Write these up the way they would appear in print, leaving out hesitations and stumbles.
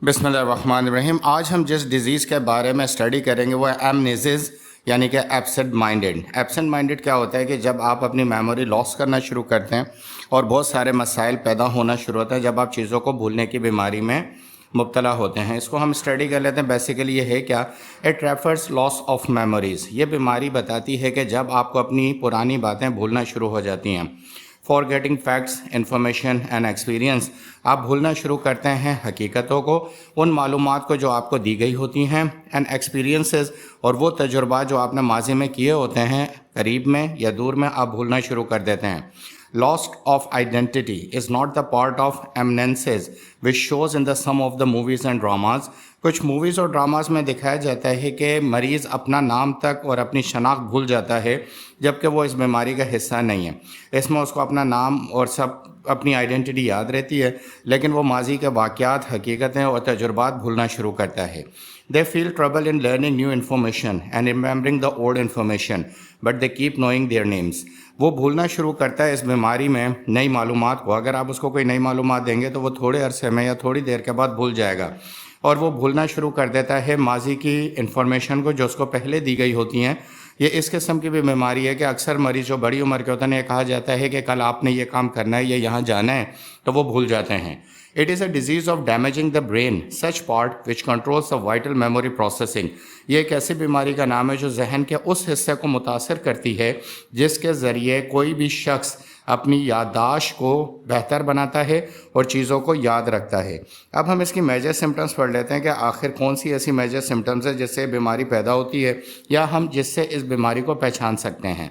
بسم اللہ الرحمن الرحیم۔ آج ہم جس ڈیزیز کے بارے میں اسٹڈی کریں گے وہ ہے ایمنیزز، یعنی کہ ایبسنٹ مائنڈڈ۔ ایبسنٹ مائنڈڈ کیا ہوتا ہے کہ جب آپ اپنی میموری لاس کرنا شروع کرتے ہیں اور بہت سارے مسائل پیدا ہونا شروع ہوتے ہیں جب آپ چیزوں کو بھولنے کی بیماری میں مبتلا ہوتے ہیں۔ اس کو ہم اسٹڈی کر لیتے ہیں۔ بیسیکلی یہ ہے کیا، it refers loss of memories. یہ بیماری بتاتی ہے کہ جب آپ کو اپنی پرانی باتیں بھولنا شروع ہو جاتی ہیں۔ Forgetting facts, information and experience, آپ بھولنا شروع کرتے ہیں حقیقتوں کو، ان معلومات کو جو آپ کو دی گئی ہوتی ہیں، اینڈ ایکسپیرینسز، اور وہ تجربات جو آپ نے ماضی میں کیے ہوتے ہیں، قریب میں یا دور میں، آپ بھولنا شروع کر دیتے ہیں۔ Loss of identity is not the part of eminences which shows in the sum of the movies and dramas۔ کچھ موویز اور ڈراماز میں دکھایا جاتا ہے کہ مریض اپنا نام تک اور اپنی شناخت بھول جاتا ہے جبکہ وہ اس بیماری کا حصہ نہیں ہے۔ اس میں اس کو اپنا نام اور سب اپنی آئیڈینٹی یاد رہتی ہے، لیکن وہ ماضی کے واقعات، حقیقتیں اور تجربات بھولنا شروع کرتا ہے۔ They feel trouble in learning new information and remembering the old information, but they keep knowing their names۔ وہ بھولنا شروع کرتا ہے اس بیماری میں نئی معلومات کو۔ اگر آپ اس کو کوئی نئی معلومات دیں گے تو وہ تھوڑے عرصے میں یا تھوڑی دیر کے بعد بھول جائے گا، اور وہ بھولنا شروع کر دیتا ہے ماضی کی انفارمیشن کو جو اس کو پہلے دی گئی ہوتی ہیں۔ یہ اس قسم کی بھی بیماری ہے کہ اکثر مریض جو بڑی عمر کے ہوتے ہیں، یہ کہا جاتا ہے کہ کل آپ نے یہ کام کرنا ہے یا یہاں جانا ہے، تو وہ بھول جاتے ہیں۔ It is a disease of damaging the brain, such part which controls the vital memory processing۔ یہ ایک ایسی بیماری کا نام ہے جو ذہن کے اس حصے کو متاثر کرتی ہے جس کے ذریعے کوئی بھی شخص اپنی یادداشت کو بہتر بناتا ہے اور چیزوں کو یاد رکھتا ہے۔ اب ہم اس کی میجر سمٹمز پڑھ لیتے ہیں کہ آخر کون سی ایسی میجر سمٹمز ہے جس سے بیماری پیدا ہوتی ہے یا ہم جس سے اس بیماری کو پہچان سکتے ہیں۔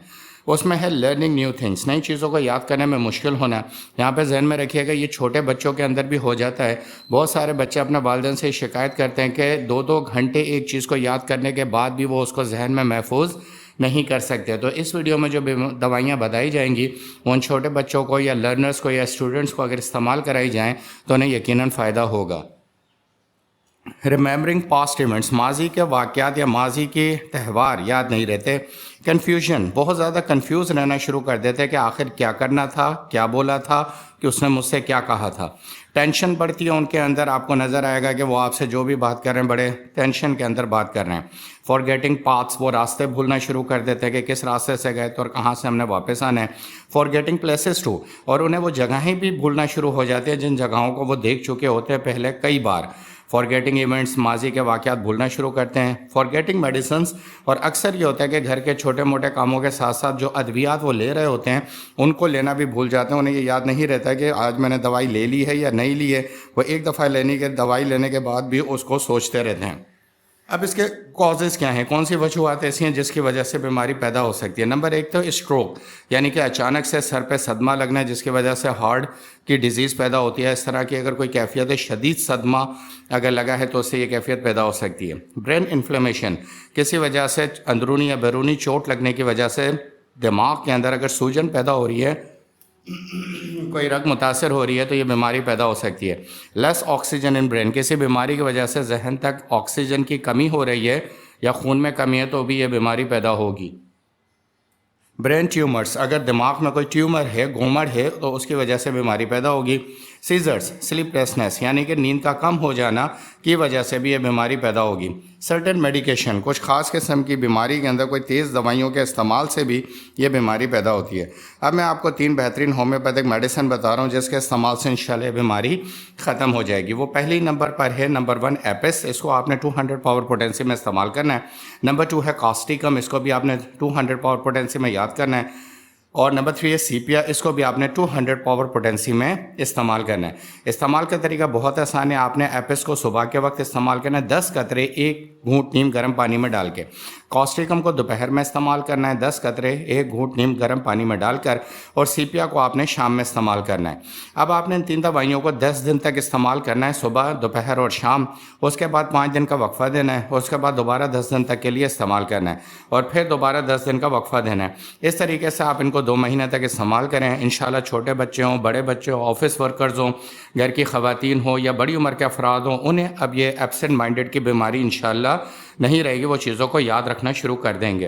اس میں ہے لرننگ نیو تھنگس، نئی چیزوں کو یاد کرنے میں مشکل ہونا۔ یہاں پہ ذہن میں رکھیے گا یہ چھوٹے بچوں کے اندر بھی ہو جاتا ہے۔ بہت سارے بچے اپنے والدین سے شکایت کرتے ہیں کہ 2 گھنٹے ایک چیز کو یاد کرنے کے بعد بھی وہ اس کو ذہن میں محفوظ نہیں کر سکتے۔ تو اس ویڈیو میں جو دوائیاں بتائی جائیں گی وہ ان چھوٹے بچوں کو یا لرنرز کو یا اسٹوڈنٹس کو اگر استعمال کرائی جائیں تو انہیں یقیناً فائدہ ہوگا۔ ریممبرنگ پاسٹ ایونٹس، ماضی کے واقعات یا ماضی کے تہوار یاد نہیں رہتے۔ کنفیوژن، بہت زیادہ کنفیوز رہنا شروع کر دیتے کہ آخر کیا کرنا تھا، کیا بولا تھا، کہ اس نے مجھ سے کیا کہا تھا۔ ٹینشن بڑھتی ہے ان کے اندر، آپ کو نظر آئے گا کہ وہ آپ سے جو بھی بات کر رہے ہیں بڑے ٹینشن کے اندر بات کر رہے ہیں۔ فارگیٹنگ پاتھس، وہ راستے بھولنا شروع کر دیتے ہیں کہ کس راستے سے گئے تو اور کہاں سے ہم نے واپس آنا ہے۔ فارگیٹنگ پلیسز ٹو، اور انہیں وہ جگہیں بھی بھولنا شروع ہو جاتے ہیں جن جگہوں کو وہ دیکھ چکے ہوتے ہیں پہلے کئی بار۔ فارگیٹنگ ایونٹس، ماضی کے واقعات بھولنا شروع کرتے ہیں۔ فارگیٹنگ میڈیسنس، اور اکثر یہ ہوتا ہے کہ گھر کے چھوٹے موٹے کاموں کے ساتھ ساتھ جو ادویات وہ لے رہے ہوتے ہیں ان کو لینا بھی بھول جاتے ہیں۔ انہیں یہ یاد نہیں رہتا کہ آج میں نے دوائی لے لی ہے یا نہیں لی ہے۔ وہ ایک دفعہ دوائی لینے کے بعد بھی اس کو سوچتے رہتے ہیں۔ اب اس کے کازز کیا ہیں، کون سی وجوہات ایسی ہیں جس کی وجہ سے بیماری پیدا ہو سکتی ہے۔ نمبر 1 تو اسٹروک، یعنی کہ اچانک سے سر پہ صدمہ لگنا جس کی وجہ سے ہارٹ کی ڈیزیز پیدا ہوتی ہے۔ اس طرح کی اگر کوئی کیفیت شدید صدمہ اگر لگا ہے تو اس سے یہ کیفیت پیدا ہو سکتی ہے۔ برین انفلیمیشن، کسی وجہ سے اندرونی یا بیرونی چوٹ لگنے کی وجہ سے دماغ کے اندر اگر سوجن پیدا ہو رہی ہے، کوئی رگ متاثر ہو رہی ہے تو یہ بیماری پیدا ہو سکتی ہے۔ لیس آکسیجن ان برین، کسی بیماری کی وجہ سے ذہن تک آکسیجن کی کمی ہو رہی ہے یا خون میں کمی ہے تو بھی یہ بیماری پیدا ہوگی۔ برین ٹیومرز، اگر دماغ میں کوئی ٹیومر ہے، گومڑ ہے، تو اس کی وجہ سے بیماری پیدا ہوگی۔ سیزرز، سلیپ لیسنس، یعنی کہ نیند کا کم ہو جانا کی وجہ سے بھی یہ بیماری پیدا ہوگی۔ سرٹن میڈیکیشن، کچھ خاص قسم کی بیماری کے اندر کوئی تیز دوائیوں کے استعمال سے بھی یہ بیماری پیدا ہوتی ہے۔ اب میں آپ کو 3 بہترین ہومیوپیتھک میڈیسن بتا رہا ہوں جس کے استعمال سے انشاءاللہ یہ بیماری ختم ہو جائے گی۔ وہ پہلی نمبر پر ہے نمبر 1 ایپس، اس کو آپ نے 200 پاور پوٹینسی میں استعمال کرنا ہے۔ نمبر 2 ہے کاسٹیکم، اس کو بھی آپ نے 200 پاور پوٹینسی میں یاد کرنا ہے۔ اور نمبر 3 ہے سیپیا، اس کو بھی آپ نے 200 پاور پوٹینسی میں استعمال کرنا ہے۔ استعمال کا طریقہ بہت آسان ہے، آپ نے ایپس کو صبح کے وقت استعمال کرنا ہے 10 قطرے 1 گھونٹ نیم گرم پانی میں ڈال کے۔ کاسٹیکم کو دوپہر میں استعمال کرنا ہے 10 قطرے 1 گھونٹ نیم گرم پانی میں ڈال کر، اور سیپیا کو آپ نے شام میں استعمال کرنا ہے۔ اب آپ نے ان 3 دوائیوں کو 10 دن تک استعمال کرنا ہے، صبح، دوپہر اور شام۔ اس کے بعد 5 دن کا وقفہ دینا ہے، اس کے بعد دوبارہ 10 دن تک کے لیے استعمال کرنا ہے، اور پھر دوبارہ 10 دن کا وقفہ دینا ہے۔ اس طریقے سے آپ ان کو 2 مہینے تک استعمال کریں۔ انشاءاللہ چھوٹے بچے ہوں، بڑے بچے ہوں، آفس ورکرز ہوں، گھر کی خواتین ہوں یا بڑی عمر کے افراد ہوں، انہیں اب یہ ایبسنٹ مائنڈڈ کی بیماری انشاءاللہ نہیں رہے گی، وہ چیزوں کو یاد رکھنا شروع کر دیں گے۔